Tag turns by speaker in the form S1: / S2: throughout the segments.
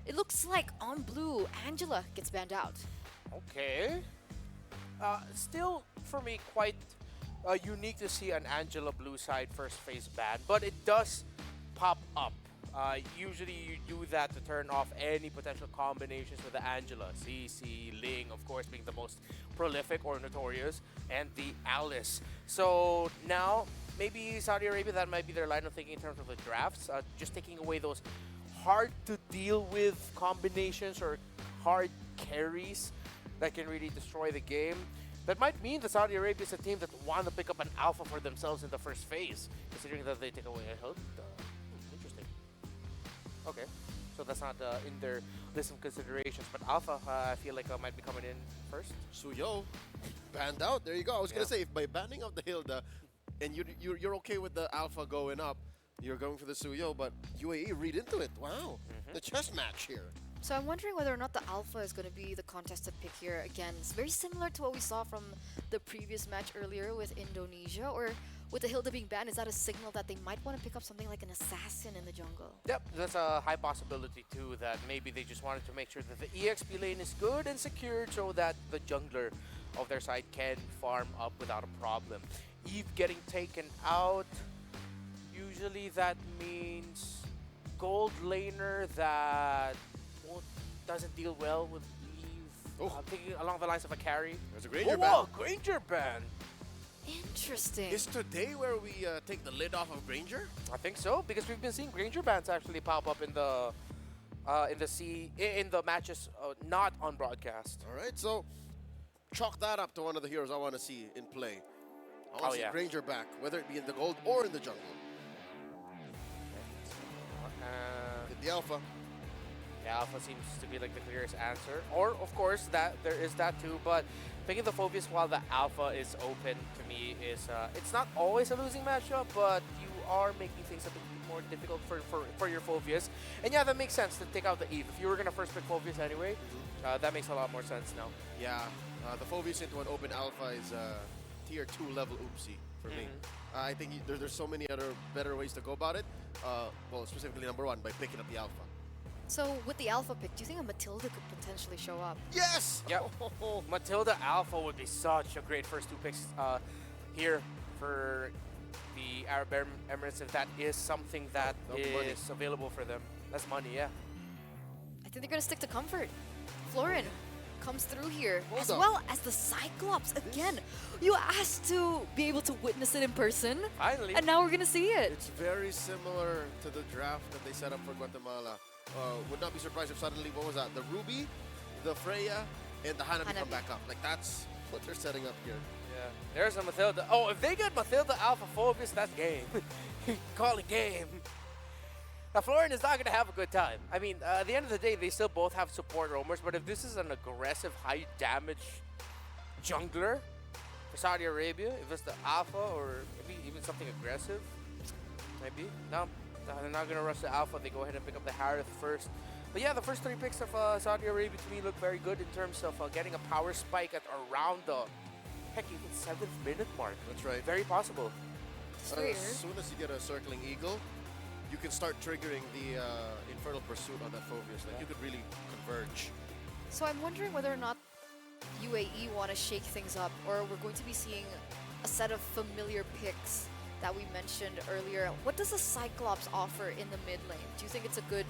S1: It looks like on blue, Angela gets banned out.
S2: Okay. Still, for me, quite unique to see an Angela Blue side first phase ban, but it does pop up. Usually you do that to turn off any potential combinations with the Angela. CC, Ling, of course, being the most prolific or notorious, and the Alice. So now, maybe Saudi Arabia, that might be their line of thinking in terms of the drafts, just taking away those hard to deal with combinations or hard carries that can really destroy the game. That might mean that Saudi Arabia is a team that want to pick up an alpha for themselves in the first phase, considering that they take away a health. Interesting. Okay, so that's not in their list of considerations, but alpha, I feel like might be coming in first.
S3: Suyo banned out. There you go. I was
S2: Yeah.
S3: gonna say if by banning out the Hilda, and you're okay with the Alpha going up, you're going for the Suyo, but UAE read into it. Wow, the chess match here.
S1: So I'm wondering whether or not the Alpha is going to be the contested pick here. Again, it's very similar to what we saw from the previous match earlier with Indonesia, or with the Hilda being banned, is that a signal that they might want to pick up something like an assassin in the jungle?
S2: Yep, that's a high possibility too, that maybe they just wanted to make sure that the EXP lane is good and secured so that the jungler of their side can farm up without a problem. Eve getting taken out, usually that means gold laner that doesn't deal well with Eve.
S3: Oh.
S2: I'm thinking along the lines of a carry.
S3: There's a Granger
S2: Whoa,
S3: ban.
S2: Granger ban!
S1: Interesting.
S3: Is today where we take the lid off of Granger?
S2: I think so, because we've been seeing Granger bans actually pop up in the matches not on broadcast.
S3: All right, so chalk that up to one of the heroes I want to see in play. I want to see Granger back, whether it be in the gold or in the jungle. Hit the Alpha.
S2: The Alpha seems to be like the clearest answer. Or, of course, that there is that too. But picking the Phobius while the Alpha is open to me is it's not always a losing matchup, but you are making things a bit more difficult for your Phobius. And yeah, that makes sense to take out the Eve. If you were gonna first pick Phobius anyway, that makes a lot more sense now.
S3: Yeah, the Phobius into an open Alpha is tier 2 level oopsie for me. I think there's so many other better ways to go about it. Well, specifically number one, by picking up the Alpha.
S1: So with the Alpha pick, do you think a Matilda could potentially show up?
S3: Yes!
S2: Yep. Matilda Alpha would be such a great first two picks here for the Arab Emirates if that is something that is available for them. That's money, yeah.
S1: I think they're going to stick to Comfort. Florin comes through here, as
S3: up.
S1: well as the Cyclops. Again, you asked to be able to witness it in person,
S2: Finally.
S1: and now we're going to see it.
S3: It's very similar to the draft that they set up for Guatemala. Would not be surprised if suddenly, what was that? The Ruby, the Freya, and the Hanabi come
S1: Hanabi.
S3: back up. Like, that's what they're setting up here.
S2: Yeah. There's a Matilda. Oh, if they get Matilda Alpha Phobius, that's game. Call it game. Now, Florin is not going to have a good time. I mean, at the end of the day, they still both have support roamers, but if this is an aggressive, high damage jungler for Saudi Arabia, if it's the Alpha or maybe even something aggressive, maybe. No, they're not going to rush the Alpha. They go ahead and pick up the Harith first. But yeah, the first three picks of Saudi Arabia to me look very good in terms of getting a power spike at around the, heck, even 7th minute mark.
S3: That's right.
S2: Very possible.
S1: Fair.
S3: As soon as you get a circling eagle, you can start triggering the Infernal Pursuit on that Phobius. Like, you could really converge.
S1: So I'm wondering whether or not UAE want to shake things up, or we're going to be seeing a set of familiar picks that we mentioned earlier. What does the Cyclops offer in the mid lane? Do you think it's a good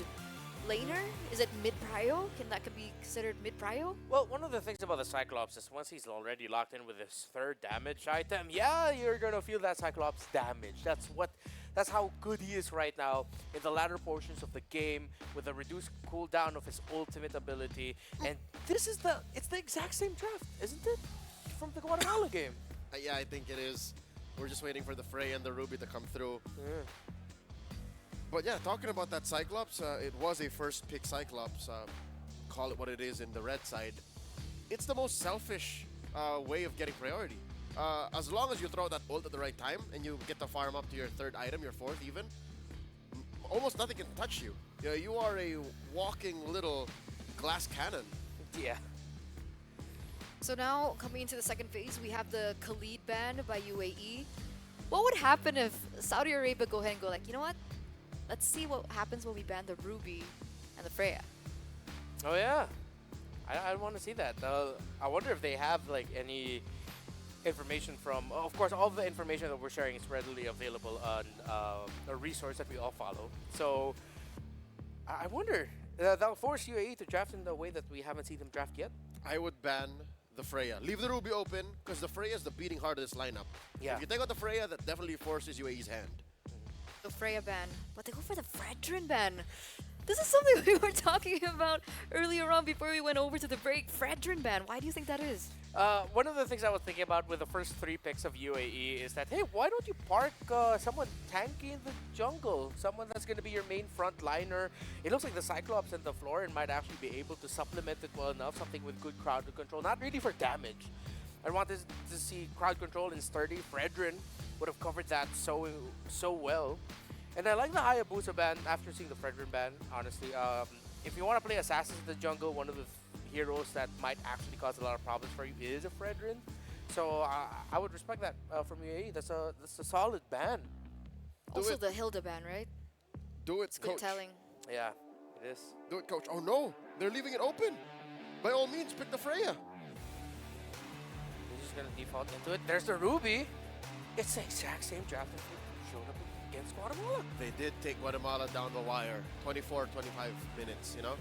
S1: laner? Is it mid-prio? Can be considered mid-prio?
S2: Well, one of the things about the Cyclops is once he's already locked in with his third damage item, yeah, you're gonna feel that Cyclops damage. That's how good he is right now in the latter portions of the game with a reduced cooldown of his ultimate ability. And it's the exact same draft, isn't it? From the Guatemala game.
S3: Yeah, I think it is. We're just waiting for the Frey and the Ruby to come through.
S2: Yeah.
S3: But yeah, talking about that Cyclops, it was a first pick Cyclops. Call it what it is in the red side. It's the most selfish way of getting priority. As long as you throw that ult at the right time and you get to farm up to your third item, your fourth even, almost nothing can touch you. You are a walking little glass cannon.
S2: Yeah.
S1: So now, coming into the second phase, we have the Khalid ban by UAE. What would happen if Saudi Arabia go ahead and go like, you know what? Let's see what happens when we ban the Ruby and the Freya.
S2: Oh yeah, I want to see that. I wonder if they have like any information from. Of course, all the information that we're sharing is readily available on a resource that we all follow. So I wonder that'll force UAE to draft in the way that we haven't seen them draft yet.
S3: I would ban the Freya. Leave the Ruby open, because the Freya is the beating heart of this lineup.
S2: Yeah.
S3: If you take out the Freya, that definitely forces UAE's hand.
S1: The Freya ban, but they go for the Fredrin ban. This is something we were talking about earlier on before we went over to the break. Fredrin ban, why do you think that is?
S2: One of the things I was thinking about with the first 3 picks of UAE is that, hey, why don't you park someone tanky in the jungle? Someone that's going to be your main front liner. It looks like the Cyclops and the Florin might actually be able to supplement it well enough, something with good crowd control, not really for damage. I wanted to see crowd control and sturdy. Fredrin would have covered that so well. And I like the Hayabusa ban after seeing the Fredrin ban, honestly. If you want to play Assassins in the jungle, one of the heroes that might actually cause a lot of problems for you is a Fredrin. So I would respect that from UAE. That's a solid ban.
S1: Also the Hilda ban, right?
S3: Do it,
S1: It's been
S3: coach.
S1: telling.
S2: Yeah, it is.
S3: Do it, coach. Oh no, they're leaving it open. By all means, pick the Freya.
S2: He's just going to default into it. There's the Ruby. It's the exact same draft that showed up against Guatemala.
S3: They did take Guatemala down the wire. 24, 25 minutes, you know?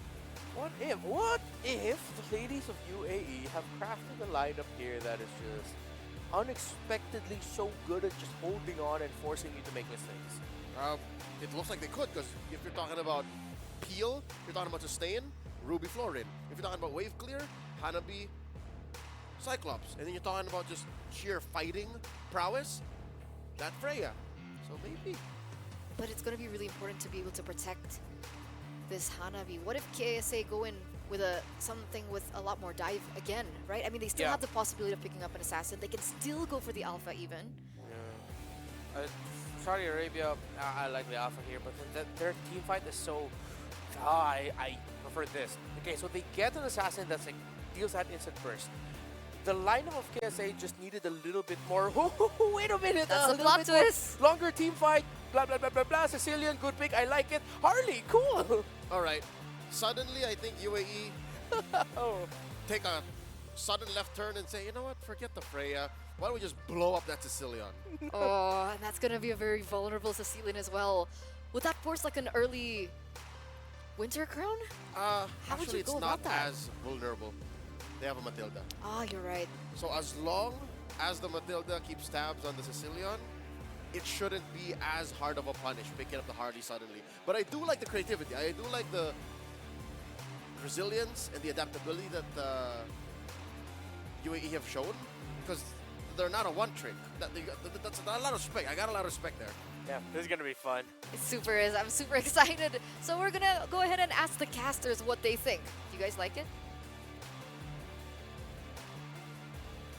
S2: What if the ladies of UAE have crafted a lineup here that is just unexpectedly so good at just holding on and forcing you to make mistakes?
S3: It looks like they could, because if you're talking about Peel, you're talking about Sustain, Ruby Florin. If you're talking about Wave Clear, Hanabi, Cyclops. And then you're talking about just sheer fighting prowess, that Freya. So maybe.
S1: But it's going to be really important to be able to protect this Hanabi. What if KSA go in with something with a lot more dive again, right? I mean, they still
S2: Yeah.
S1: have the possibility of picking up an assassin. They can still go for the alpha even.
S2: Yeah. Saudi Arabia, I like the alpha here, but their team fight is so... I prefer this. Okay, so they get an assassin that's like deals that instant burst. The lineup of KSA just needed a little bit more. Wait a minute,
S1: That's
S2: a
S1: the
S2: little
S1: plot
S2: bit more
S1: twist.
S2: longer team fight. Blah blah blah blah blah. Sicilian, good pick. I like it. Harley, cool.
S3: All right. Suddenly, I think UAE
S2: Oh,
S3: take a sudden left turn and say, you know what, forget the Freya. Why don't we just blow up that Sicilian?
S1: Oh, and that's going to be a very vulnerable Sicilian as well. Would that force like an early Winter Crown? How would
S3: Actually,
S1: you
S3: it's
S1: go
S3: not
S1: about that?
S3: as vulnerable. They have a Matilda.
S1: Ah, you're right.
S3: So as long as the Matilda keeps tabs on the Sicilian, it shouldn't be as hard of a punish picking up the Harley suddenly. But I do like the creativity. I do like the resilience and the adaptability that UAE have shown, because they're not a one-trick. That's a lot of respect. I got a lot of respect there.
S2: yeah, this is gonna be fun.
S1: It super is. I'm super excited. So we're going to go ahead and ask the casters what they think. Do you guys like it?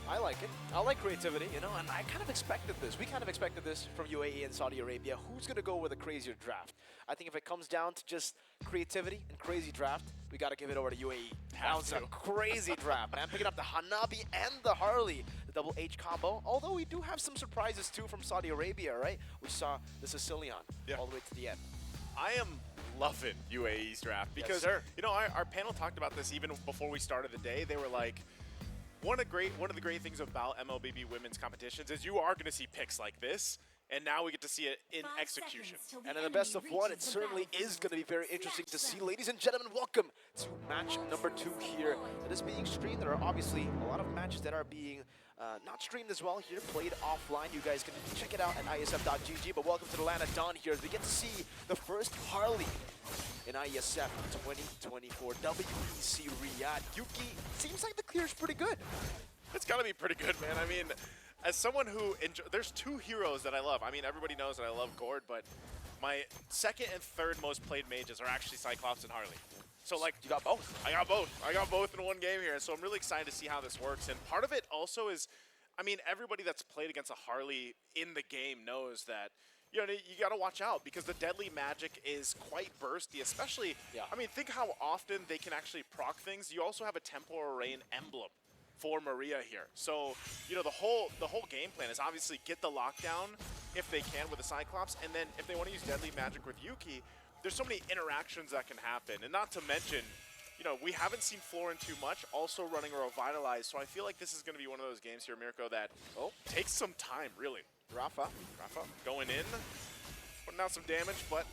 S4: I like it. I like creativity, you know, and I kind of expected this. We kind of expected this from UAE and Saudi Arabia. Who's going to go with a crazier draft? I think if it comes down to just creativity and crazy draft, we got to give it over to UAE. That was a crazy draft, man. Picking up the Hanabi and the Harley, the double H combo. Although we do have some surprises too from Saudi Arabia, right? We saw the Sicilian all the way to the end.
S5: I am loving UAE's draft because,
S4: sir.
S5: you know, our panel talked about this even before we started the day. They were like, one of the great things about MLBB women's competitions is you are going to see picks like this, and now we get to see it in execution.
S4: And in the best of one, it certainly is going to be very interesting to see. Ladies and gentlemen, welcome to match number 2 here. That is being streamed. There are obviously a lot of matches that are being not streamed as well here, played offline. You guys can check it out at IESF.gg. But welcome to the land of Dawn here as we get to see the first Harley in IESF 2024 WEC Riyadh. Yuki, seems like the clear's pretty good.
S5: It's got to be pretty good, man. I mean, as someone who there's 2 heroes that I love. I mean, everybody knows that I love Gord, but my second and third most played mages are actually Cyclops and Harley. So, like,
S4: You got both.
S5: I got both. I got both in one game here, so I'm really excited to see how this works. And part of it also is, I mean, everybody that's played against a Harley in the game knows that, you know, you got to watch out because the deadly magic is quite bursty, especially, I mean, think how often they can actually proc things. You also have a Temporal Rain emblem for Maria here. So, you know, the whole game plan is obviously get the lockdown if they can with the Cyclops, and then if they want to use deadly magic with Yuki, there's so many interactions that can happen. And not to mention, you know, we haven't seen Florin too much, also running a Revitalize, so I feel like this is going to be one of those games here, Mirko, that takes some time, really.
S4: Rafa.
S5: Going in, putting out some damage, but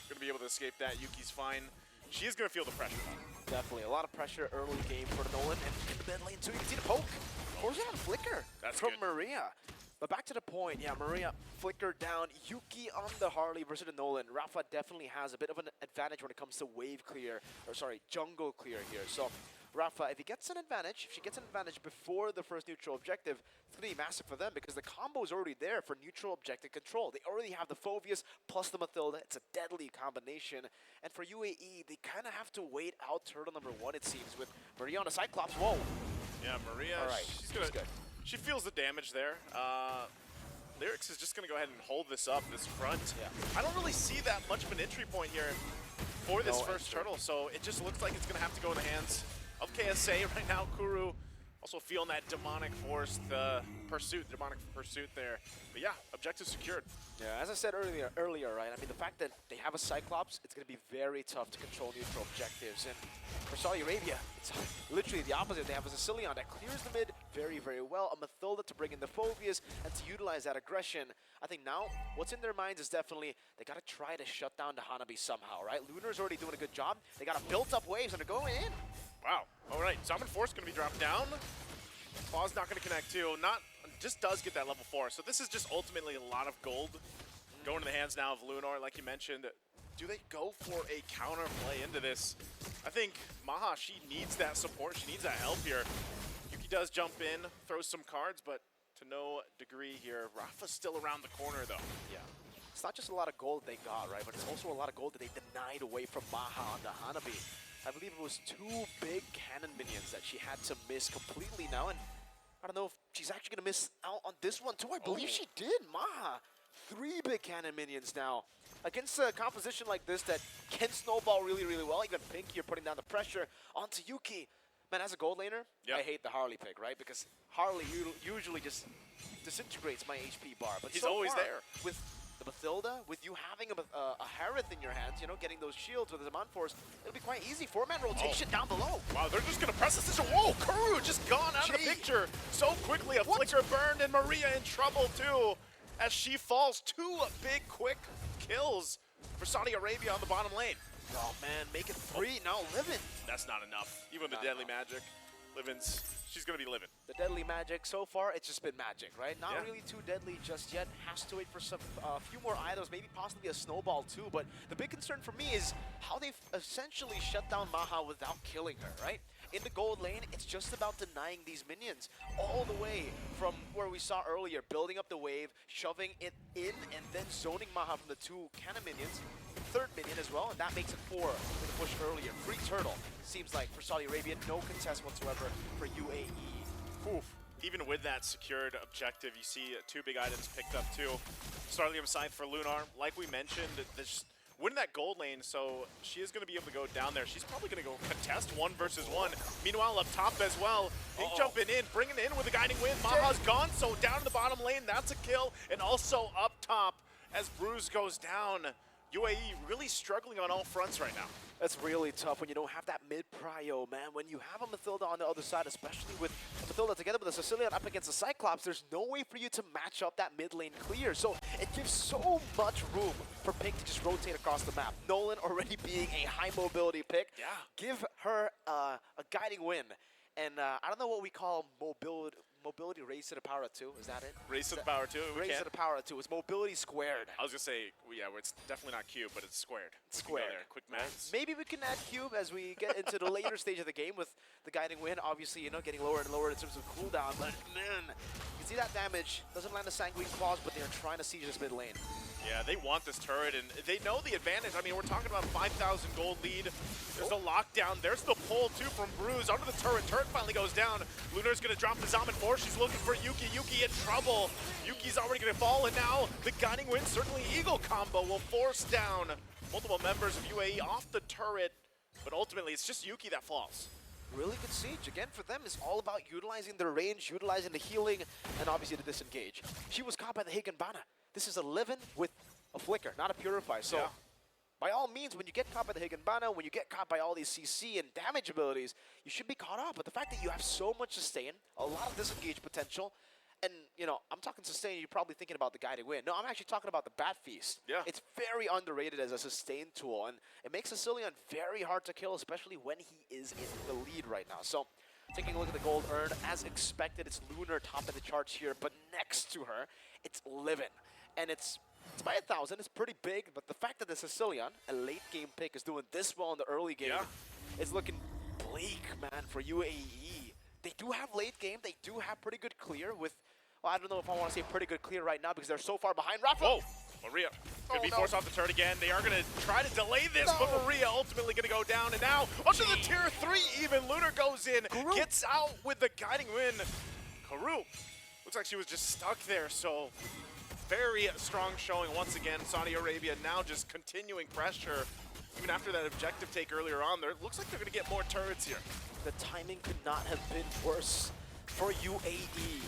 S5: going to be able to escape that. Yuki's fine. She is going to feel the pressure, though.
S4: Definitely. A lot of pressure early game for Nolan. And in the mid lane, too. You can see the poke. Forcing out a flicker from
S5: good.
S4: Maria. But back to the point. Yeah, Maria flickered down. Yuki on the Harley versus the Nolan. Rafa definitely has a bit of an advantage when it comes to wave clear. Or, sorry, jungle clear here. So, Rafa, if he gets an advantage, if she gets an advantage before the first neutral objective, it's going to be massive for them because the combo is already there for neutral objective control. They already have the Phoveus plus the Mathilda. It's a deadly combination. And for UAE, they kind of have to wait out turtle number 1, it seems, with Maria on the Cyclops. Whoa.
S5: Yeah, Maria,
S4: All right.
S5: she's gonna, she feels the damage there. Lyrics is just going to go ahead and hold this up, this front.
S4: Yeah.
S5: I don't really see that much of an entry point here for this first
S4: entry.
S5: turtle, so it just looks like it's going to have to go in the hands of KSA right now. Kuru also feeling that demonic force, the demonic pursuit there. But yeah, objective secured.
S4: Yeah, as I said earlier, right? I mean, the fact that they have a Cyclops, it's going to be very tough to control neutral objectives. And for Saudi Arabia, it's literally the opposite. They have a Sicilian that clears the mid very, very well, a Mathilda to bring in the Phoveus and to utilize that aggression. I think now what's in their minds is definitely they got to try to shut down the Hanabi somehow, right? Lunar's already doing a good job. They got to build up waves and they're going in.
S5: Wow. All right, Summon Force going to be dropped down. Claw's not going to connect too. Just does get that level 4. So this is just ultimately a lot of gold going to the hands now of Lunar, like you mentioned. Do they go for a counter play into this? I think Maha, she needs that support. She needs that help here. Yuki does jump in, throws some cards, but to no degree here. Rafa's still around the corner, though.
S4: Yeah. It's not just a lot of gold they got, right? But it's also a lot of gold that they denied away from Maha on the Hanabi. I believe it was 2 big cannon minions that she had to miss completely now. And I don't know if she's actually going to miss out on this one, too. I believe she did. Maha, 3 big cannon minions now. Against a composition like this that can snowball really, really well. Even Pinky, you're putting down the pressure onto Yuki. Man, as a gold laner, I hate the Harley pick, right? Because Harley usually just disintegrates my HP bar. But
S5: he's
S4: so
S5: always
S4: far,
S5: there.
S4: With the Mathilda, with you having a Harith in your hands, you know, getting those shields with the Zaman Force, it'll be quite easy. 4-man rotation down below.
S5: Wow, they're just going to press this decision. Whoa, Kuru just gone out of the picture so quickly. A flicker burned, and Maria in trouble too as she falls. 2 big, quick kills for Saudi Arabia on the bottom lane.
S4: Oh, man, make it 3. Now Livin.
S5: That's not enough. Even with the Deadly Magic, Livin's, she's going to be living.
S4: The Deadly Magic, so far, it's just been magic, right? Not
S5: Yeah.
S4: really too deadly just yet. Has to wait for some few more items, maybe possibly a snowball too. But the big concern for me is how they've essentially shut down Maha without killing her, right? In the gold lane, it's just about denying these minions all the way from where we saw earlier, building up the wave, shoving it in, and then zoning Maha from the 2 cannon minions. 3rd minion as well, and that makes it 4 with the push earlier. Free turtle, seems like, for Saudi Arabia. No contest whatsoever for UAE.
S5: Oof. Even with that secured objective, you see 2 big items picked up too. Starlium Scythe for Lunar. Like we mentioned, this winning that gold lane, so she is going to be able to go down there. She's probably going to go contest 1 versus 1. Meanwhile, up top as well, Big jumping in, bringing it in with a guiding wind. Maha's gone, so down in the bottom lane, that's a kill. And also up top as Bruise goes down. UAE really struggling on all fronts right now.
S4: That's really tough when you don't have that mid-prio, man. When you have a Mathilda on the other side, especially with a Mathilda together with a Sicilian up against a Cyclops, there's no way for you to match up that mid lane clear. So it gives so much room for Pink to just rotate across the map. Nolan already being a high mobility pick.
S5: Yeah.
S4: Give her a guiding win. And I don't know what we call mobility raised to the power of 2. Is that it?
S5: Raise to the power 2.
S4: Raised to the power of 2. It's mobility squared.
S5: I was going to say, yeah, it's definitely not cube, but it's squared. We can go
S4: Squared.
S5: there. Quick maths.
S4: Maybe we can add cube as we get into the later stage of the game with the guiding wind. Obviously, you know, getting lower and lower in terms of cooldown. But man, you see that damage. Doesn't land the Sanguine Claws, but they're trying to siege this mid lane.
S5: Yeah, they want this turret, and they know the advantage. I mean, we're talking about 5,000 gold lead. There's the lockdown. There's the pull, too, from Bruise under the turret. Turret finally goes down. Lunar's going to drop the Zaman Force. She's looking for Yuki. Yuki in trouble. Yuki's already going to fall, and now the Guiding Wind, certainly Eagle combo, will force down multiple members of UAE off the turret. But ultimately, it's just Yuki that falls.
S4: Really good siege. Again, for them, is all about utilizing their range, utilizing the healing, and obviously the disengage. She was caught by the Hagen Bana. This is a Livin with a flicker, not a Purify. So by all means, when you get caught by the Higginbana, when you get caught by all these CC and damage abilities, you should be caught up. But the fact that you have so much sustain, a lot of disengage potential, and, you know, I'm talking sustain, you're probably thinking about the guiding wind. No, I'm actually talking about the Bat Feast.
S5: Yeah.
S4: It's very underrated as a sustain tool, and it makes Sicilian very hard to kill, especially when he is in the lead right now. So, taking a look at the gold earned, as expected, it's Lunar top of the charts here, but next to her, it's Livin. And it's by 1,000, it's pretty big, but the fact that the Sicilian, a late game pick, is doing this well in the early game, is looking bleak, man, for UAE. They do have late game, they do have pretty good clear with, well, I don't know if I want to say pretty good clear right now because they're so far behind. Rafa!
S5: Oh, Maria going to be forced off the turret again. They are going to try to delay this, but Maria ultimately going to go down. And now, onto the tier 3 even. Lunar goes in, gets out with the guiding win. Karu, looks like she was just stuck there, so very strong showing once again. Saudi Arabia now just continuing pressure. Even after that objective take earlier on, there looks like they're going to get more turrets here.
S4: The timing could not have been worse for UAE.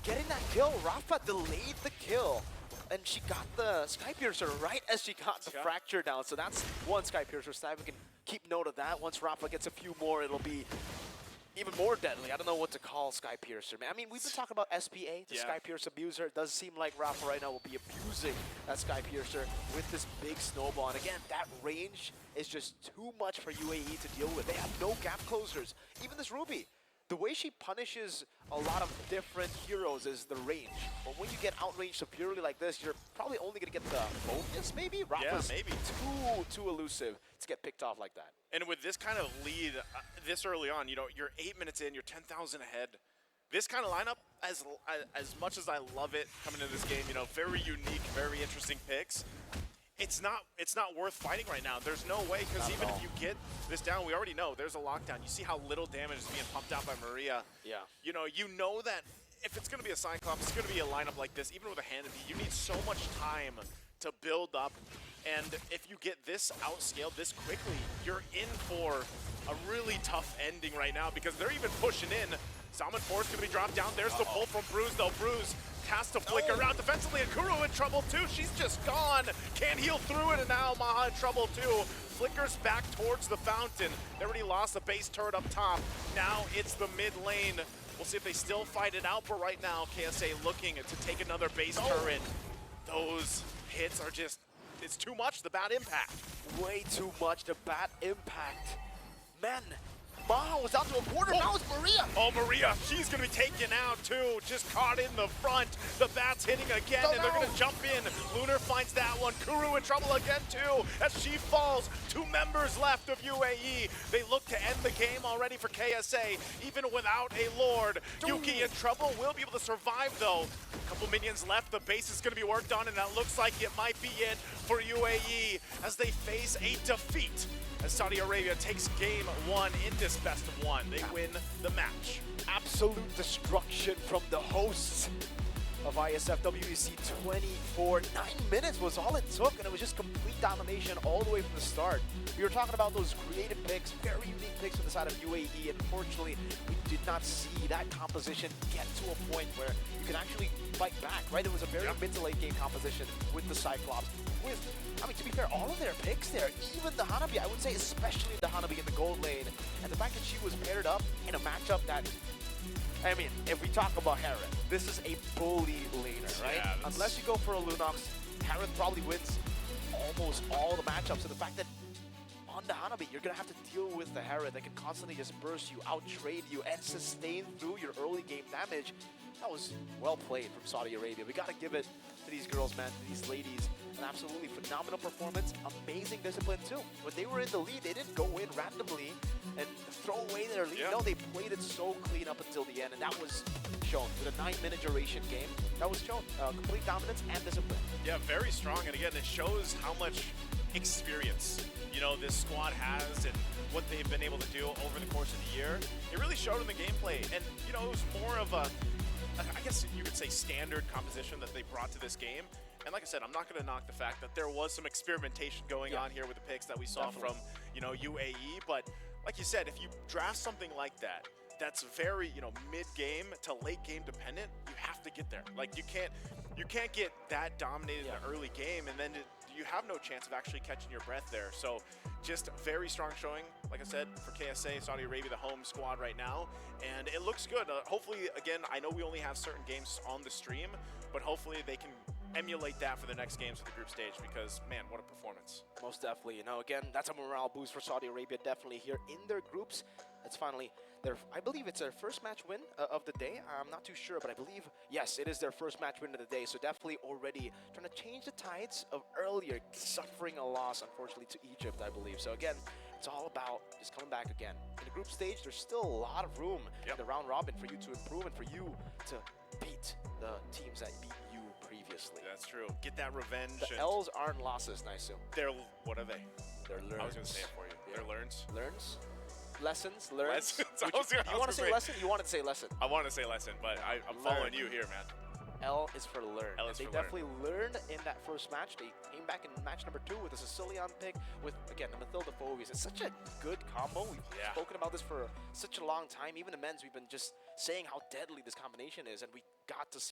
S4: Getting that kill, Rafa delayed the kill. And she got the Sky Piercer right as she got the fracture down. So that's one Sky Piercer snipe. We can keep note of that. Once Rafa gets a few more, it'll be even more deadly. I don't know what to call Sky Piercer, man. I mean, we've been talking about SPA, the Sky Piercer abuser. It does seem like Rafa right now will be abusing that Sky Piercer with this big snowball. And again, that range is just too much for UAE to deal with. They have no gap closers. Even this Ruby, the way she punishes a lot of different heroes is the range. But when you get outranged severely like this, you're probably only going to get the bonus, maybe? Rafa's
S5: maybe.
S4: Too elusive to get picked off like that.
S5: And with this kind of lead this early on, you know, you're 8 minutes in, you're 10,000 ahead. This kind of lineup, as much as I love it coming into this game, you know, very unique, very interesting picks. It's not worth fighting right now. There's no way, because even if you get this down, we already know there's a lockdown. You see how little damage is being pumped out by Maria.
S4: Yeah.
S5: You know that if it's going to be a Cyclops, it's going to be a lineup like this, even with a hand of you need so much time to build up. And if you get this outscaled this quickly, you're in for a really tough ending right now, because they're even pushing in. Salmon 4 is going to be dropped down. There's the pull from Bruise, though. Bruise has to flicker around defensively, and Kuro in trouble too. She's just gone. Can't heal through it, and now Maha in trouble too. Flickers back towards the fountain. They already lost the base turret up top. Now it's the mid lane. We'll see if they still fight it out, but right now KSA looking to take another base turret. Those hits are just, it's too much, the bad impact.
S4: Way too much, the bad impact. Man, Maha was down to a quarter, now it's Maria.
S5: Oh, Maria, she's going to be taken out too. Just caught in the front. The bat's hitting again, and they're going to jump in. Lunar finds that one. Kuru in trouble again too, as she falls. 2 members left of UAE. They look to end the game already for KSA, even without a Lord. Yuki in trouble, will be able to survive though. A couple minions left. The base is going to be worked on, and that looks like it might be it for UAE as they face a defeat. As Saudi Arabia takes game 1 in this best of 1. They win the match.
S4: Absolute destruction from the hosts of IESF WEC24. 9 minutes was all it took, and it was just complete domination all the way from the start. We were talking about those creative picks, very unique picks on the side of UAE, and unfortunately, we did not see that composition get to a point where you can actually fight back, right? It was a very mid to late game composition with the Cyclops. I mean, to be fair, all of their picks there, even the Hanabi, I would say especially the Hanabi in the gold lane, and the fact that she was paired up in a matchup that, I mean, if we talk about Harith, this is a bully laner, right?
S5: Yeah,
S4: Unless you go for a Lunox, Harith probably wins almost all the matchups. So the fact that on the Hanabi, you're going to have to deal with the Harith that can constantly just burst you, out-trade you, and sustain through your early game damage, that was well played from Saudi Arabia. We got to give it to these girls, man, to these ladies. An absolutely phenomenal performance, amazing discipline too. When they were in the lead, they didn't go in randomly and throw away their lead. No, they played it so clean up until the end, and that was shown. With a 9-minute duration game, that was shown. Complete dominance and discipline.
S5: Yeah, very strong, and again, it shows how much experience, you know, this squad has and what they've been able to do over the course of the year. It really showed in the gameplay, and, you know, it was more of a, I guess you could say, standard composition that they brought to this game. And like I said, I'm not going to knock the fact that there was some experimentation going on here with the picks that we saw from, you know, UAE. But like you said, if you draft something like that, that's very, you know, mid-game to late-game dependent, you have to get there. Like, you can't get that dominated in the early game and then you have no chance of actually catching your breath there. So just very strong showing, like I said, for KSA, Saudi Arabia, the home squad right now. And it looks good. Hopefully, again, I know we only have certain games on the stream, but hopefully they can emulate that for the next games of the group stage because, man, what a performance.
S4: Most definitely. You know, again, that's a morale boost for Saudi Arabia, definitely here in their groups. It's finally I believe it's their first match win of the day. I'm not too sure, but I believe, yes, it is their first match win of the day. So definitely already trying to change the tides of earlier suffering a loss, unfortunately, to Egypt, I believe. So again, it's all about just coming back again. In the group stage, there's still a lot of room in the round robin for you to improve and for you to beat the teams that beat you previously.
S5: That's true. Get that revenge.
S4: The L's aren't losses, Naisu.
S5: What are they?
S4: They're learns.
S5: I was going to say it for you.
S4: Yeah.
S5: They're learns.
S4: Learns? Lessons? Learns?
S5: Lessons.
S4: You want to say lesson? You wanted to say lesson.
S5: I want to say lesson, but I'm following you here, man.
S4: L is for learn.
S5: L is
S4: they
S5: for
S4: definitely learned in that first match. They came back in match number 2 with a Sicilian pick with, again, the Mathilda Phobies. It's such a good combo. We've spoken about this for such a long time. Even the men's, we've been just saying how deadly this combination is, and we got to see